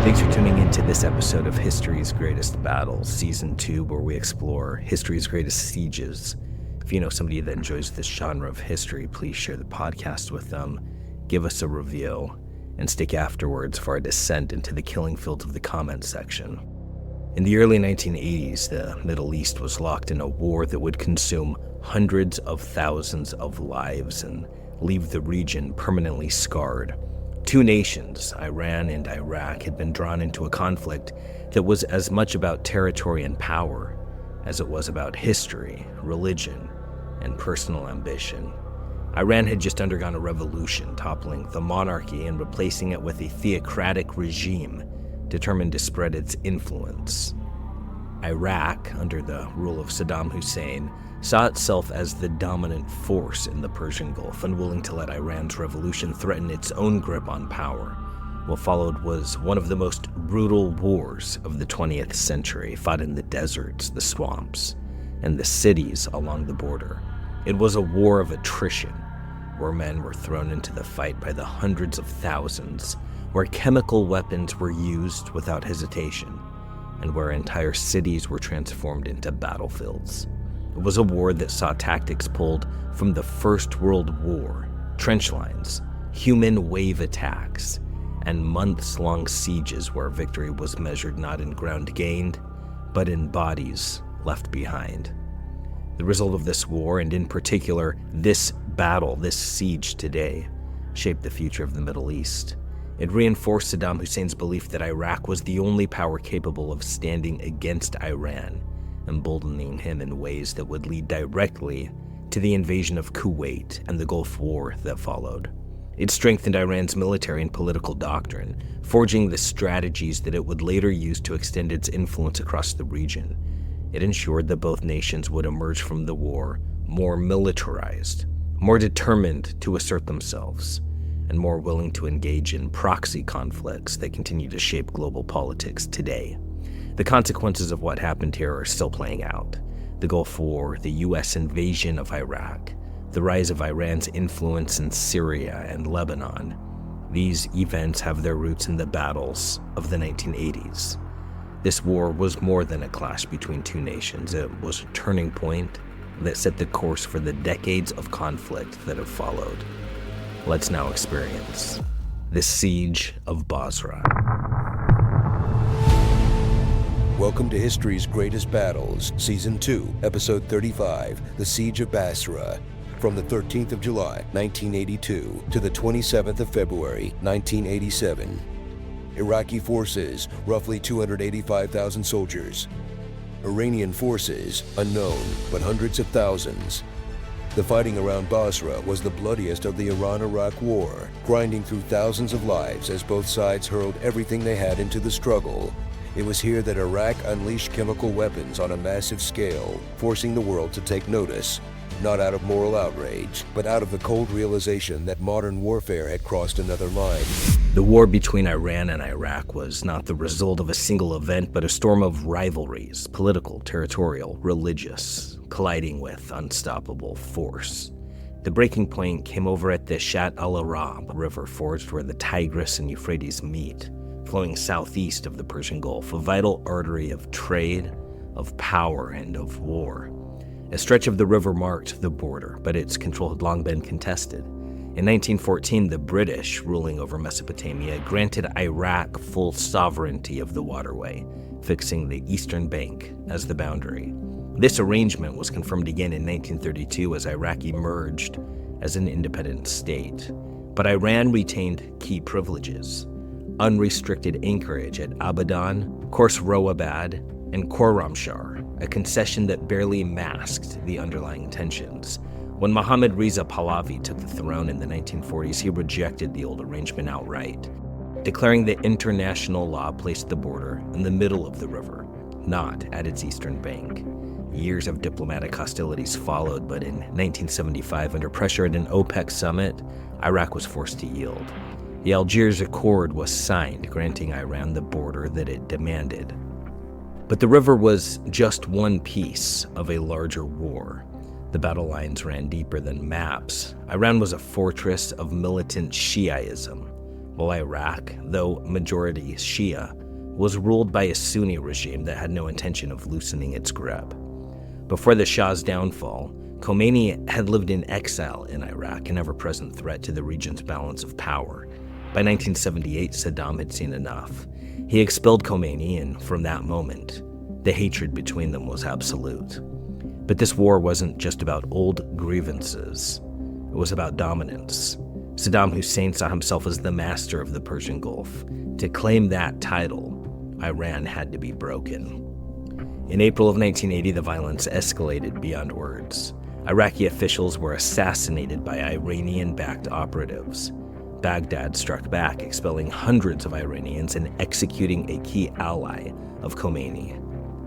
Thanks for tuning in to this episode of History's Greatest Battles, Season 2, where we explore history's greatest sieges. If you know somebody that enjoys this genre of history, please share the podcast with them, give us a review, and stick afterwards for our descent into the killing fields of the comments section. In the early 1980s, the Middle East was locked in a war that would consume hundreds of thousands of lives and leave the region permanently scarred. Two nations, Iran and Iraq, had been drawn into a conflict that was as much about territory and power as it was about history, religion, and personal ambition. Iran had just undergone a revolution, toppling the monarchy and replacing it with a theocratic regime determined to spread its influence. Iraq, under the rule of Saddam Hussein, saw itself as the dominant force in the Persian Gulf, unwilling to let Iran's revolution threaten its own grip on power. What followed was one of the most brutal wars of the 20th century, fought in the deserts, the swamps, and the cities along the border. It was a war of attrition, where men were thrown into the fight by the hundreds of thousands, where chemical weapons were used without hesitation, and where entire cities were transformed into battlefields. It was a war that saw tactics pulled from the First World War, trench lines, human wave attacks, and months-long sieges where victory was measured not in ground gained, but in bodies left behind. The result of this war, and in particular this battle, this siege today, shaped the future of the Middle East. It reinforced Saddam Hussein's belief that Iraq was the only power capable of standing against Iran, emboldening him in ways that would lead directly to the invasion of Kuwait and the Gulf War that followed. It strengthened Iran's military and political doctrine, forging the strategies that it would later use to extend its influence across the region. It ensured that both nations would emerge from the war more militarized, more determined to assert themselves, and more willing to engage in proxy conflicts that continue to shape global politics today. The consequences of what happened here are still playing out. The Gulf War, the U.S. invasion of Iraq, the rise of Iran's influence in Syria and Lebanon. These events have their roots in the battles of the 1980s. This war was more than a clash between two nations. It was a turning point that set the course for the decades of conflict that have followed. Let's now experience the Siege of Basra. Welcome to History's Greatest Battles, Season 2, Episode 35, The Siege of Basra, from the 13th of July, 1982, to the 27th of February, 1987. Iraqi forces, roughly 285,000 soldiers. Iranian forces, unknown, but hundreds of thousands. The fighting around Basra was the bloodiest of the Iran-Iraq War, grinding through thousands of lives as both sides hurled everything they had into the struggle. It was here that Iraq unleashed chemical weapons on a massive scale, forcing the world to take notice, not out of moral outrage, but out of the cold realization that modern warfare had crossed another line. The war between Iran and Iraq was not the result of a single event, but a storm of rivalries, political, territorial, religious, colliding with unstoppable force. The breaking point came over at the Shat al-Arab river forged where the Tigris and Euphrates meet, flowing southeast of the Persian Gulf, a vital artery of trade, of power, and of war. A stretch of the river marked the border, but its control had long been contested. In 1914, the British, ruling over Mesopotamia, granted Iraq full sovereignty of the waterway, fixing the eastern bank as the boundary. This arrangement was confirmed again in 1932 as Iraq emerged as an independent state. But Iran retained key privileges: unrestricted anchorage at Abadan, Khosrow-Abad, and Khorramshahr, a concession that barely masked the underlying tensions. When Mohammad Reza Pahlavi took the throne in the 1940s, he rejected the old arrangement outright, declaring that international law placed the border in the middle of the river, not at its eastern bank. Years of diplomatic hostilities followed, but in 1975, under pressure at an OPEC summit, Iraq was forced to yield. The Algiers Accord was signed, granting Iran the border that it demanded. But the river was just one piece of a larger war. The battle lines ran deeper than maps. Iran was a fortress of militant Shiaism, while Iraq, though majority Shia, was ruled by a Sunni regime that had no intention of loosening its grip. Before the Shah's downfall, Khomeini had lived in exile in Iraq, an ever-present threat to the region's balance of power. By 1978, Saddam had seen enough. He expelled Khomeini, and from that moment, the hatred between them was absolute. But this war wasn't just about old grievances. It was about dominance. Saddam Hussein saw himself as the master of the Persian Gulf. To claim that title, Iran had to be broken. In April of 1980, the violence escalated beyond words. Iraqi officials were assassinated by Iranian-backed operatives. Baghdad struck back, expelling hundreds of Iranians and executing a key ally of Khomeini.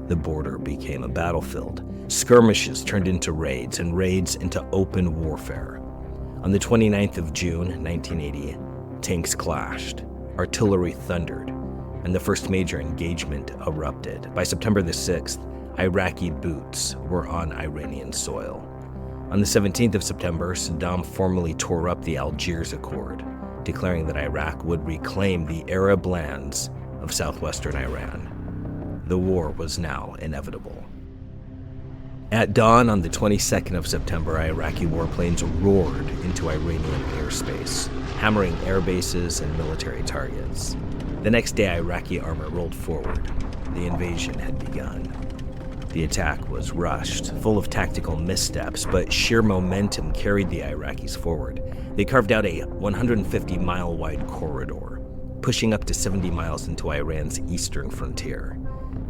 The border became a battlefield. Skirmishes turned into raids, and raids into open warfare. On the 29th of June, 1980, tanks clashed, artillery thundered, and the first major engagement erupted. By September the 6th, Iraqi boots were on Iranian soil. On the 17th of September, Saddam formally tore up the Algiers Accord, declaring that Iraq would reclaim the Arab lands of southwestern Iran. The war was now inevitable. At dawn on the 22nd of September, Iraqi warplanes roared into Iranian airspace, hammering air bases and military targets. The next day, Iraqi armor rolled forward. The invasion had begun. The attack was rushed, full of tactical missteps, but sheer momentum carried the Iraqis forward. They carved out a 150-mile-wide corridor, pushing up to 70 miles into Iran's eastern frontier.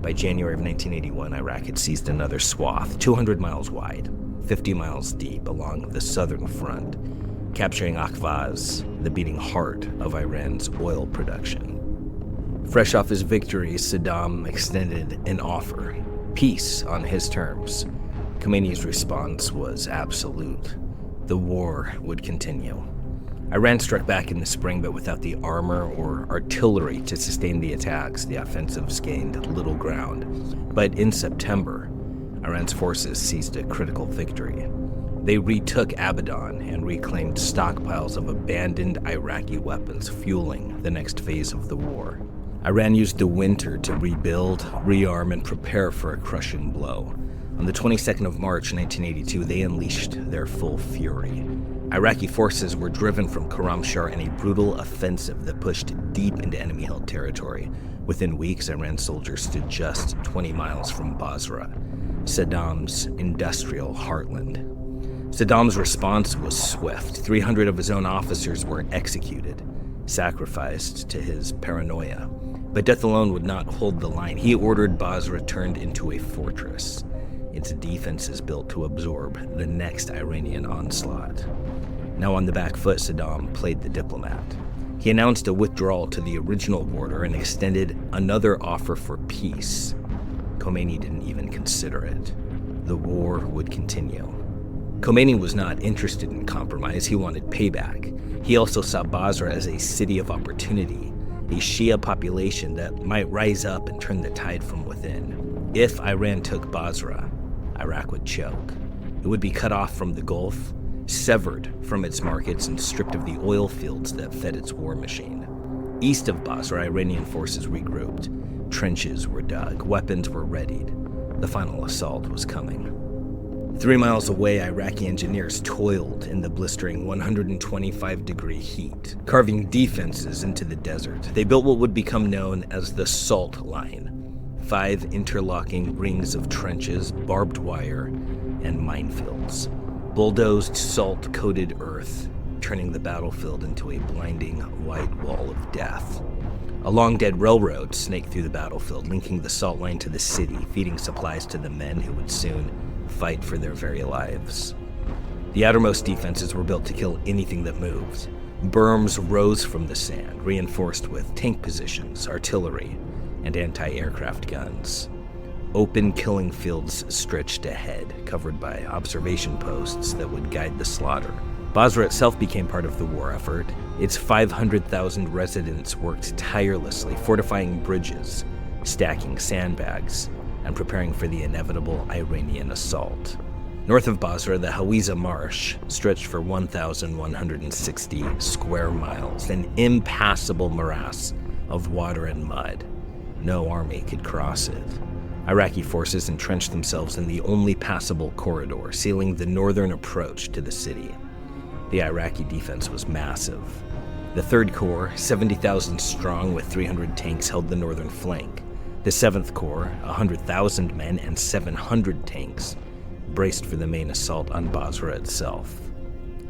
By January of 1981, Iraq had seized another swath, 200 miles wide, 50 miles deep along the southern front, capturing Ahvaz, the beating heart of Iran's oil production. Fresh off his victory, Saddam extended an offer, peace on his terms. Khomeini's response was absolute. The war would continue. Iran struck back in the spring, but without the armor or artillery to sustain the attacks, the offensives gained little ground. But in September, Iran's forces seized a critical victory. They retook Abadan and reclaimed stockpiles of abandoned Iraqi weapons, fueling the next phase of the war. Iran used the winter to rebuild, rearm, and prepare for a crushing blow. On the 22nd of March 1982, they unleashed their full fury. Iraqi forces were driven from Khorramshahr in a brutal offensive that pushed deep into enemy-held territory. Within weeks, Iran soldiers stood just 20 miles from Basra, Saddam's industrial heartland. Saddam's response was swift. 300 of his own officers were executed, sacrificed to his paranoia. But death alone would not hold the line. He ordered Basra turned into a fortress, its defenses built to absorb the next Iranian onslaught. Now on the back foot, Saddam played the diplomat. He announced a withdrawal to the original border and extended another offer for peace. Khomeini didn't even consider it. The war would continue. Khomeini was not interested in compromise. He wanted payback. He also saw Basra as a city of opportunity, a Shia population that might rise up and turn the tide from within. If Iran took Basra, Iraq would choke. It would be cut off from the Gulf, severed from its markets, and stripped of the oil fields that fed its war machine. East of Basra, Iranian forces regrouped. Trenches were dug, weapons were readied. The final assault was coming. 3 miles away, Iraqi engineers toiled in the blistering 125-degree heat, carving defenses into the desert. They built what would become known as the Salt Line, 5 interlocking rings of trenches, barbed wire, and minefields. Bulldozed salt-coated earth, turning the battlefield into a blinding white wall of death. A long dead railroad snaked through the battlefield, linking the salt line to the city, feeding supplies to the men who would soon fight for their very lives. The outermost defenses were built to kill anything that moved. Berms rose from the sand, reinforced with tank positions, artillery, and anti-aircraft guns. Open killing fields stretched ahead, covered by observation posts that would guide the slaughter. Basra itself became part of the war effort. Its 500,000 residents worked tirelessly, fortifying bridges, stacking sandbags, and preparing for the inevitable Iranian assault. North of Basra, the Hawiza Marsh stretched for 1,160 square miles, an impassable morass of water and mud. No army could cross it. Iraqi forces entrenched themselves in the only passable corridor, sealing the northern approach to the city. The Iraqi defense was massive. The 3rd Corps, 70,000 strong with 300 tanks, held the northern flank. The 7th Corps, 100,000 men and 700 tanks, braced for the main assault on Basra itself.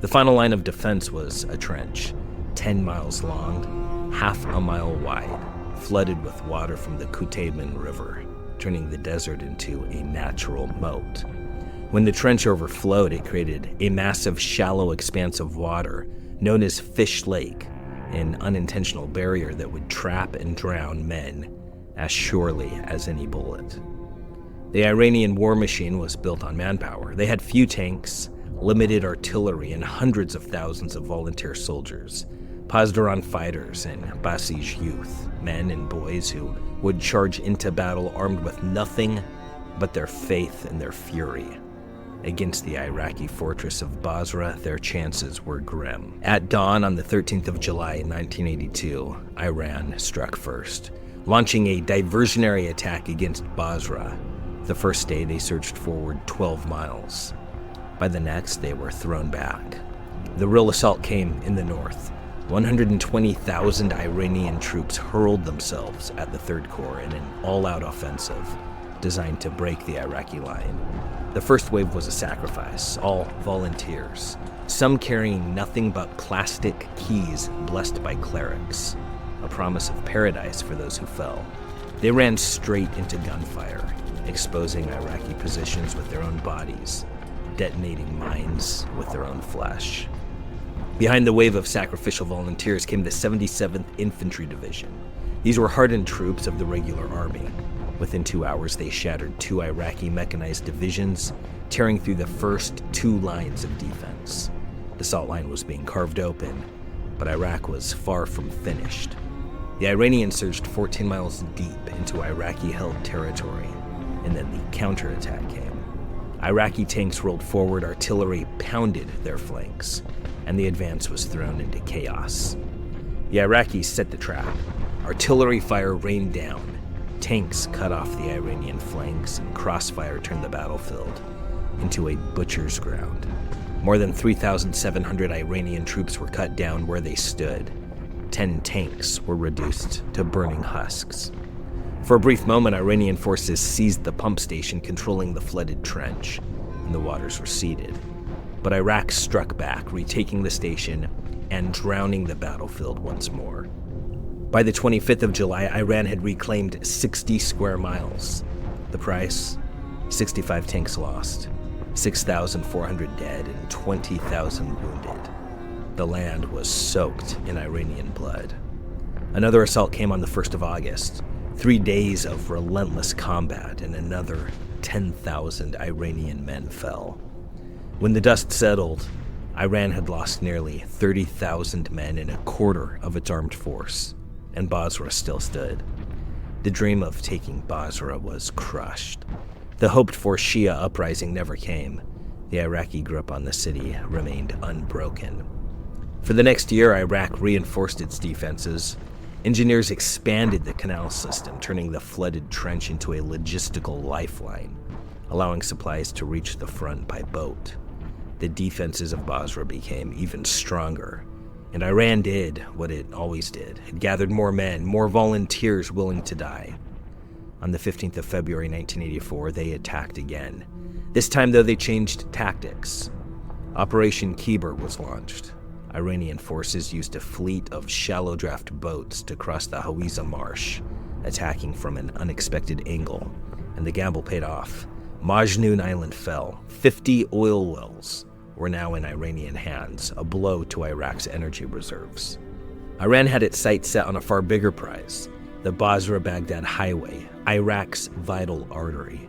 The final line of defense was a trench, 10 miles long, half a mile wide, flooded with water from the Kutayman River, turning the desert into a natural moat. When the trench overflowed, it created a massive shallow expanse of water known as Fish Lake, an unintentional barrier that would trap and drown men as surely as any bullet. The Iranian war machine was built on manpower. They had few tanks, limited artillery, and hundreds of thousands of volunteer soldiers, Pasdaran fighters and Basij youth, men and boys who would charge into battle armed with nothing but their faith and their fury. Against the Iraqi fortress of Basra, their chances were grim. At dawn on the 13th of July, 1982, Iran struck first, launching a diversionary attack against Basra. The first day, they surged forward 12 miles. By the next, they were thrown back. The real assault came in the north. 120,000 Iranian troops hurled themselves at the 3rd Corps in an all-out offensive designed to break the Iraqi line. The first wave was a sacrifice, all volunteers, some carrying nothing but plastic keys blessed by clerics, a promise of paradise for those who fell. They ran straight into gunfire, exposing Iraqi positions with their own bodies, detonating mines with their own flesh. Behind the wave of sacrificial volunteers came the 77th Infantry Division. These were hardened troops of the regular army. Within 2 hours, they shattered 2 Iraqi mechanized divisions, tearing through the first 2 lines of defense. The salt line was being carved open, but Iraq was far from finished. The Iranians surged 14 miles deep into Iraqi-held territory, and then the counterattack came. Iraqi tanks rolled forward, artillery pounded their flanks, and the advance was thrown into chaos. The Iraqis set the trap. Artillery fire rained down. Tanks cut off the Iranian flanks, and crossfire turned the battlefield into a butcher's ground. More than 3,700 Iranian troops were cut down where they stood. 10 tanks were reduced to burning husks. For a brief moment, Iranian forces seized the pump station controlling the flooded trench, and the waters receded. But Iraq struck back, retaking the station and drowning the battlefield once more. By the 25th of July, Iran had reclaimed 60 square miles. The price? 65 tanks lost, 6,400 dead, and 20,000 wounded. The land was soaked in Iranian blood. Another assault came on the 1st of August. 3 days of relentless combat, and another 10,000 Iranian men fell. When the dust settled, Iran had lost nearly 30,000 men and a quarter of its armed force, and Basra still stood. The dream of taking Basra was crushed. The hoped-for Shia uprising never came. The Iraqi grip on the city remained unbroken. For the next year, Iraq reinforced its defenses. Engineers expanded the canal system, turning the flooded trench into a logistical lifeline, allowing supplies to reach the front by boat. The defenses of Basra became even stronger, and Iran did what it always did. It gathered more men, more volunteers willing to die. On the 15th of February 1984, they attacked again. This time, though, they changed tactics. Operation Khyber was launched. Iranian forces used a fleet of shallow draft boats to cross the Hawiza Marsh, attacking from an unexpected angle, and the gamble paid off. Majnoon Island fell. 50 oil wells were now in Iranian hands, a blow to Iraq's energy reserves. Iran had its sights set on a far bigger prize, the Basra-Baghdad Highway, Iraq's vital artery.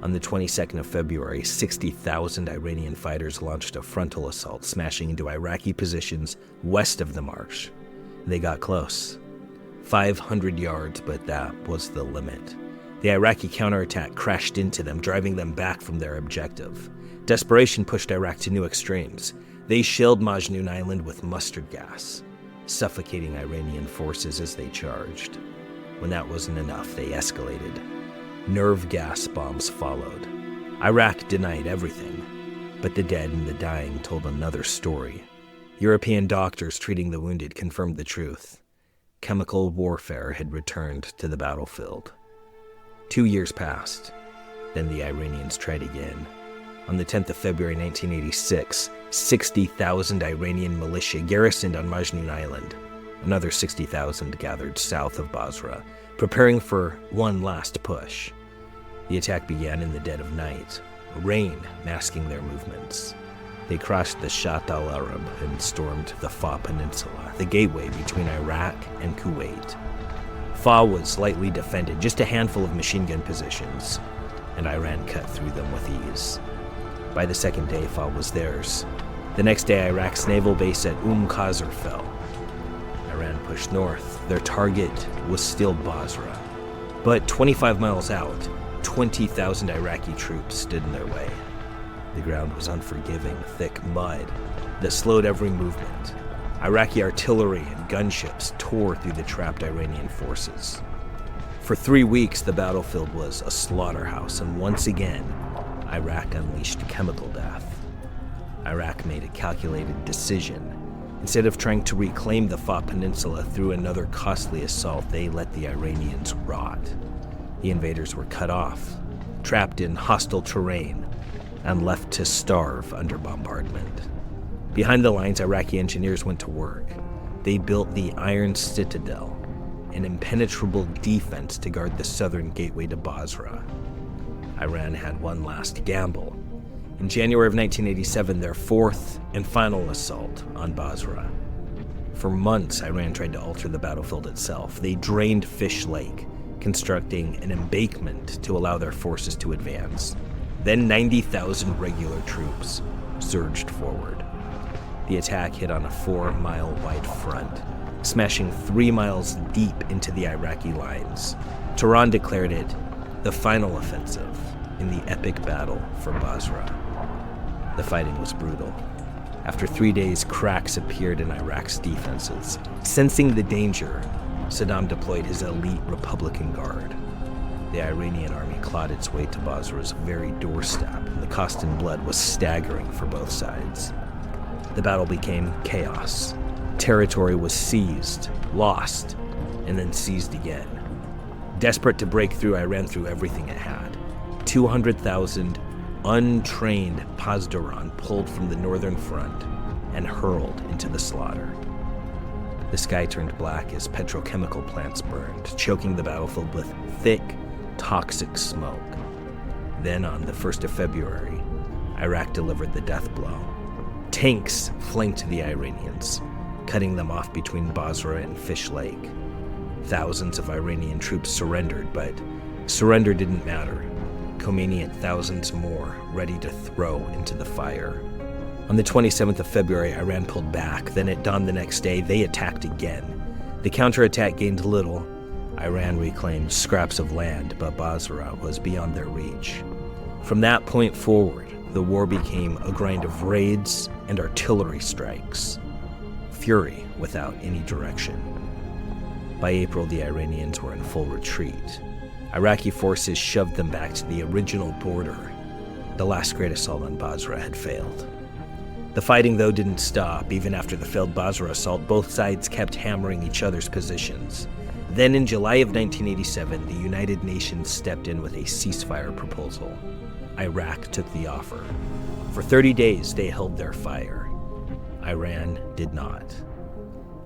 On the 22nd of February, 60,000 Iranian fighters launched a frontal assault, smashing into Iraqi positions west of the marsh. They got close. 500 yards, but that was the limit. The Iraqi counterattack crashed into them, driving them back from their objective. Desperation pushed Iraq to new extremes. They shelled Majnoon Island with mustard gas, suffocating Iranian forces as they charged. When that wasn't enough, they escalated. Nerve gas bombs followed. Iraq denied everything, but the dead and the dying told another story. European doctors treating the wounded confirmed the truth. Chemical warfare had returned to the battlefield. 2 years passed. Then the Iranians tried again. On the 10th of February 1986, 60,000 Iranian militia garrisoned on Majnoon Island. Another 60,000 gathered south of Basra, preparing for one last push. The attack began in the dead of night, rain masking their movements. They crossed the Shatt al-Arab and stormed the Fa Peninsula, the gateway between Iraq and Kuwait. Fa was lightly defended, just a handful of machine gun positions, and Iran cut through them with ease. By the second day, Fa was theirs. The next day, Iraq's naval base at Qasr fell. Iran pushed north. Their target was still Basra. But 25 miles out, 20,000 Iraqi troops stood in their way. The ground was unforgiving, thick mud that slowed every movement. Iraqi artillery and gunships tore through the trapped Iranian forces. For 3 weeks, the battlefield was a slaughterhouse, and once again, Iraq unleashed chemical death. Iraq made a calculated decision. Instead of trying to reclaim the Fa Peninsula through another costly assault, they let the Iranians rot. The invaders were cut off, trapped in hostile terrain, and left to starve under bombardment. Behind the lines, Iraqi engineers went to work. They built the Iron Citadel, an impenetrable defense to guard the southern gateway to Basra. Iran had one last gamble. In January of 1987, their fourth and final assault on Basra. For months, Iran tried to alter the battlefield itself. They drained Fish Lake, constructing an embankment to allow their forces to advance. Then 90,000 regular troops surged forward. The attack hit on a 4-mile-wide front, smashing 3 miles deep into the Iraqi lines. Tehran declared it the final offensive in the epic battle for Basra. The fighting was brutal. After 3 days, cracks appeared in Iraq's defenses. Sensing the danger, Saddam deployed his elite Republican Guard. The Iranian army clawed its way to Basra's very doorstep, and the cost in blood was staggering for both sides. The battle became chaos. Territory was seized, lost, and then seized again. Desperate to break through, Iran threw everything it had. 200,000 untrained Pasdaran pulled from the northern front and hurled into the slaughter. The sky turned black as petrochemical plants burned, choking the battlefield with thick, toxic smoke. Then on the 1st of February, Iraq delivered the death blow. Tanks flanked the Iranians, cutting them off between Basra and Fish Lake. Thousands of Iranian troops surrendered, but surrender didn't matter. Khomeini and thousands more ready to throw into the fire. On the 27th of February, Iran pulled back. Then at dawn the next day, they attacked again. The counterattack gained little. Iran reclaimed scraps of land, but Basra was beyond their reach. From that point forward, the war became a grind of raids and artillery strikes. Fury without any direction. By April, the Iranians were in full retreat. Iraqi forces shoved them back to the original border. The last great assault on Basra had failed. The fighting, though, didn't stop. Even after the failed Basra assault, both sides kept hammering each other's positions. Then in July of 1987, the United Nations stepped in with a ceasefire proposal. Iraq took the offer. For 30 days, they held their fire. Iran did not.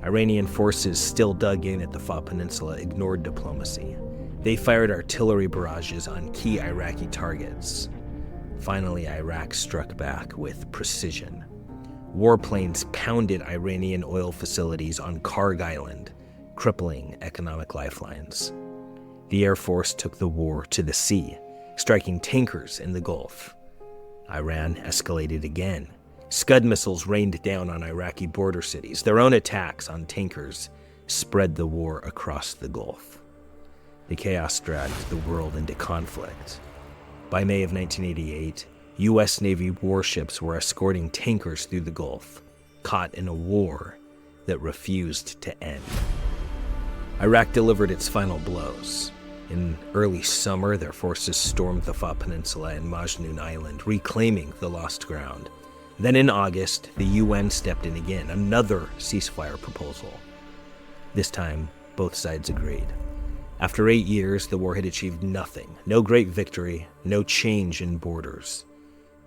Iranian forces still dug in at the Fa Peninsula, ignored diplomacy. They fired artillery barrages on key Iraqi targets. Finally, Iraq struck back with precision. Warplanes pounded Iranian oil facilities on Karg Island, crippling economic lifelines. The Air Force took the war to the sea, striking tankers in the Gulf. Iran escalated again. Scud missiles rained down on Iraqi border cities. Their own attacks on tankers spread the war across the Gulf. The chaos dragged the world into conflict. By May of 1988, U.S. Navy warships were escorting tankers through the Gulf, caught in a war that refused to end. Iraq delivered its final blows. In early summer, their forces stormed the Fa Peninsula and Majnoon Island, reclaiming the lost ground. Then in August, the UN stepped in again, another ceasefire proposal. This time, both sides agreed. After 8 years, the war had achieved nothing. No great victory, no change in borders.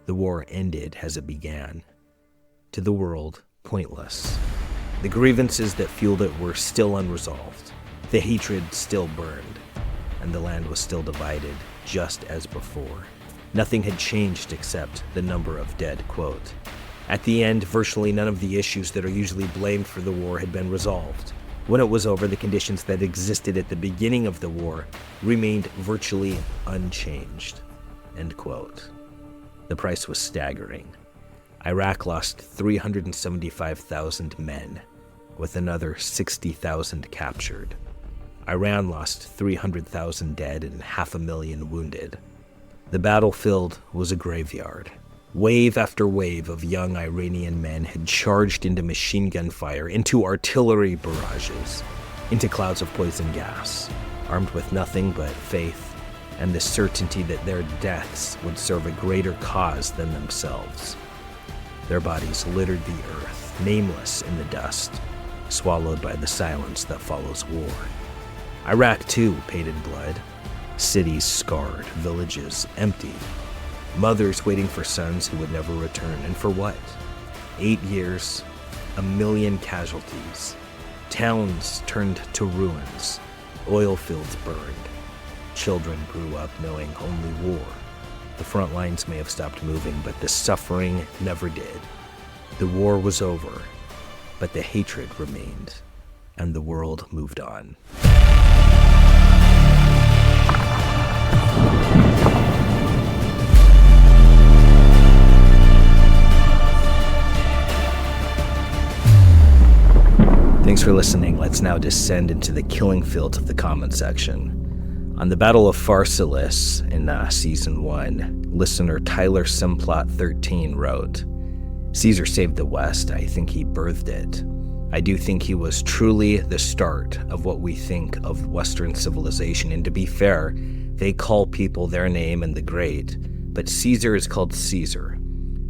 The war ended as it began. To the world, pointless. The grievances that fueled it were still unresolved. The hatred still burned. And the land was still divided, just as before. Nothing had changed except the number of dead, quote. At the end, virtually none of the issues that are usually blamed for the war had been resolved. When it was over, the conditions that existed at the beginning of the war remained virtually unchanged, end quote. The price was staggering. Iraq lost 375,000 men, with another 60,000 captured. Iran lost 300,000 dead and 500,000 wounded. The battlefield was a graveyard. Wave after wave of young Iranian men had charged into machine gun fire, into artillery barrages, into clouds of poison gas, armed with nothing but faith and the certainty that their deaths would serve a greater cause than themselves. Their bodies littered the earth, nameless in the dust, swallowed by the silence that follows war. Iraq, too, paid in blood. Cities scarred, villages empty. Mothers waiting for sons who would never return. And for what? 8 years, 1 million casualties. Towns turned to ruins. Oil fields burned. Children grew up knowing only war. The front lines may have stopped moving, but the suffering never did. The war was over, but the hatred remained, and the world moved on. Thanks for listening. Let's now descend into the killing fields of the comment section. On the Battle of Pharsalus in Season 1, listener Tyler Simplot 13 wrote, "Caesar saved the West. I think he birthed it. I do think he was truly the start of what we think of Western civilization. And to be fair, they call people their name and the great, but Caesar is called Caesar,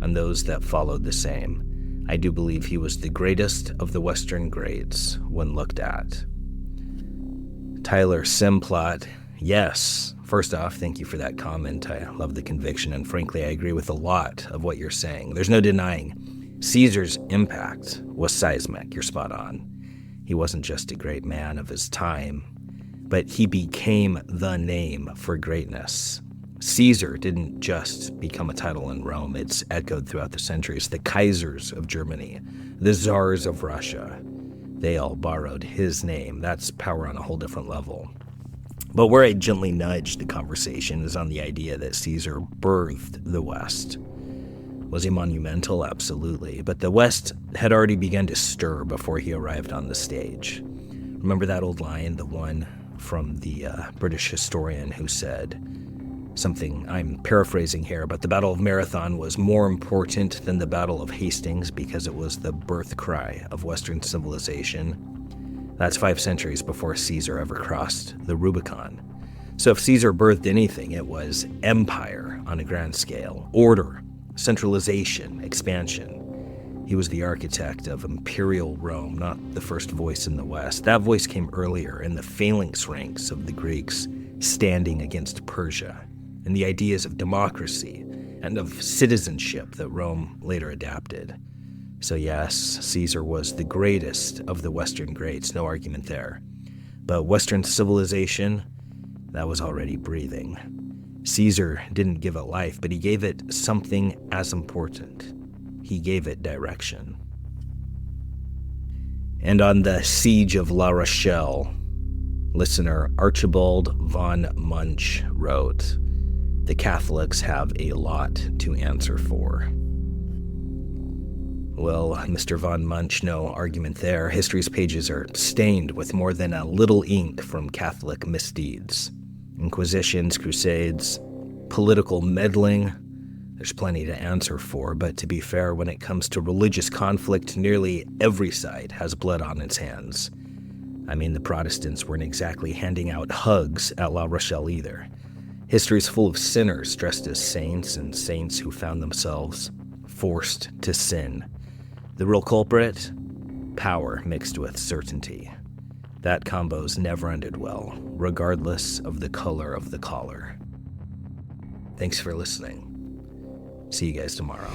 and those that followed the same. I do believe he was the greatest of the Western greats when looked at." Tyler Simplot, yes. First off, thank you for that comment. I love the conviction, and frankly, I agree with a lot of what you're saying. There's no denying Caesar's impact was seismic. You're spot on. He wasn't just a great man of his time, but he became the name for greatness. Caesar didn't just become a title in Rome. It's echoed throughout the centuries. The Kaisers of Germany, the Tsars of Russia, they all borrowed his name. That's power on a whole different level. But where I gently nudge the conversation is on the idea that Caesar birthed the West. Was he monumental? Absolutely. But the West had already begun to stir before he arrived on the stage. Remember that old line, the one from the British historian who said something, I'm paraphrasing here, but the Battle of Marathon was more important than the Battle of Hastings because it was the birth cry of Western civilization. That's 5 centuries before Caesar ever crossed the Rubicon. So if Caesar birthed anything, it was empire on a grand scale, order, centralization, expansion. He was the architect of imperial Rome, not the first voice in the West. That voice came earlier in the phalanx ranks of the Greeks standing against Persia, and the ideas of democracy and of citizenship that Rome later adapted. So yes, Caesar was the greatest of the Western greats, no argument there. But Western civilization, that was already breathing. Caesar didn't give it life, but he gave it something as important. He gave it direction. And on the siege of La Rochelle, listener Archibald von Munch wrote, "The Catholics have a lot to answer for." Well, Mr. Von Munch, no argument there. History's pages are stained with more than a little ink from Catholic misdeeds. Inquisitions, crusades, political meddling. There's plenty to answer for, but to be fair, when it comes to religious conflict, nearly every side has blood on its hands. I mean, the Protestants weren't exactly handing out hugs at La Rochelle either. History's full of sinners dressed as saints and saints who found themselves forced to sin. The real culprit? Power mixed with certainty. That combo's never ended well, regardless of the color of the collar. Thanks for listening. See you guys tomorrow.